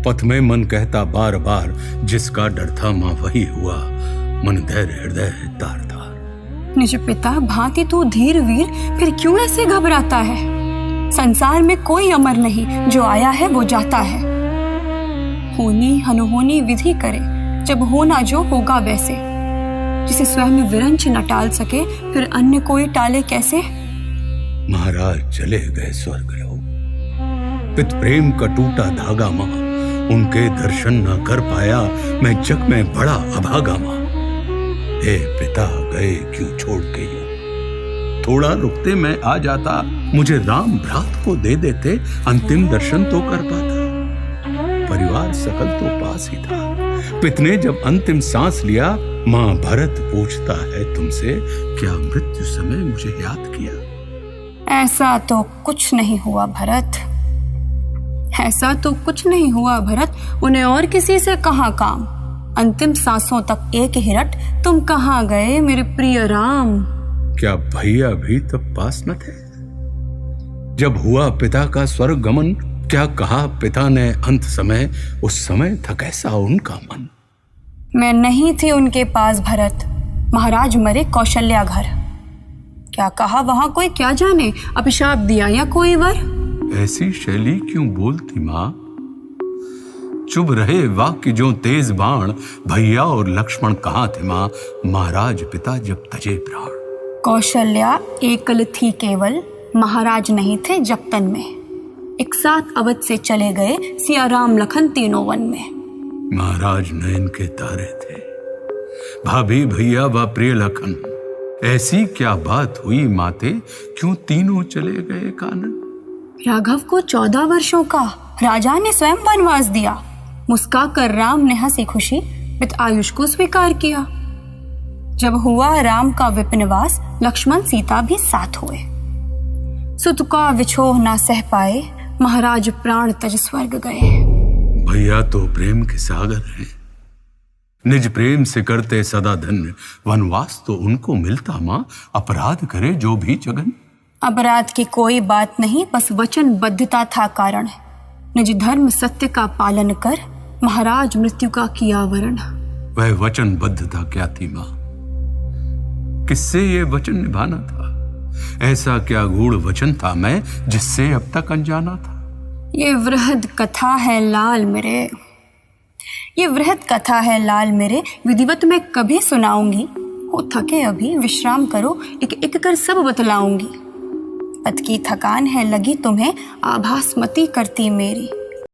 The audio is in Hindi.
पथ में मन कहता बार बार, जिसका डर था माँ वही हुआ, मन धैर्य हृदय तार तार। निज पिता भांति तू धीर वीर, फिर क्यों ऐसे घबराता है? संसार में कोई अमर नहीं, जो आया है वो जाता है। होनी अनहोनी विधि करे, जब होना जो होगा वैसे। जिसे स्वयं विरंच न टाल सके, फिर अन्य कोई टाले कैसे? महाराज चले गए स्वर्ग लोग, पित प्रेम का टूटा धागा माँ, उनके दर्शन न कर पाया मैं जग में बड़ा अभागा माँ। हे पिता गए क्यों छोड़ के यूं, थोड़ा रुकते मैं आ जाता, मुझे राम भ्रात को दे देते, अंतिम दर्शन तो कर पाता। परिवार सकल तो पास ही था, पिता ने जब अंतिम सांस लिया, माँ भरत पूछता है तुमसे, क्या मृत्यु समय मुझे याद किया? ऐसा तो कुछ नहीं हुआ भरत, ऐसा तो कुछ नहीं हुआ भरत। उन्हें और किसी से कहाँ काम, अंतिम सांसों तक एक ही रट, तुम कहाँ गए मेरे प्रिय राम? क्या भैया भी तब पास न थे जब हुआ पिता का स्वर्ग गमन? क्या कहा पिता ने अंत समय, उस समय था कैसा उनका मन? मैं नहीं थी उनके पास भरत, महाराज मरे कौशल्या घर। क्या कहा वहां कोई क्या जाने, अभिशाप दिया या कोई वर? ऐसी शैली क्यों बोलती माँ? चुप रहे वाक्य जो तेज बाण, भैया और लक्ष्मण कहाँ थे माँ, महाराज पिता जब तजे प्राण। कौशल्या एकल थी केवल, महाराज नहीं थे जगतन में। एक साथ अवध से चले गए, सिया राम लखन तीनों वन में। महाराज नयन के तारे थे, भाभी भैया व प्रिय लखन, ऐसी क्या बात हुई माते, क्यों तीनों चले गए कानन? राघव को 14 वर्षों का राजा ने स्वयं वनवास दिया, मुस्का कर राम ने हंसी खुशी पित आयुष को स्वीकार किया। जब हुआ राम का विपिनवास, लक्ष्मण सीता भी साथ हुए। सुत का विछोह ना सह पाए, महाराज प्राण तज स्वर्ग गए। भैया तो प्रेम के सागर हैं, निज प्रेम से करते सदा धन्य, वनवास तो उनको मिलता माँ, अपराध करे जो भी जगन। अपराध की कोई बात नहीं, बस वचनबद्धता था कारण। निज धर्म सत्य का पालन कर, महाराज मृत्यु का किया वरण। वह वचनबद्धता क्या थी माँ? किससे ये वचन निभाना था? ऐसा क्या गूढ़ वचन था मैं, जिससे अब तक अनजाना था? ये वृहद कथा है लाल मेरे, ये वृहद कथा है लाल मेरे, विधिवत मैं कभी सुनाऊंगी। हो थके अभी विश्राम करो, एक एक कर सब बतलाऊंगी। पद की थकान है लगी तुम्हें, आभासमती करती मेरी।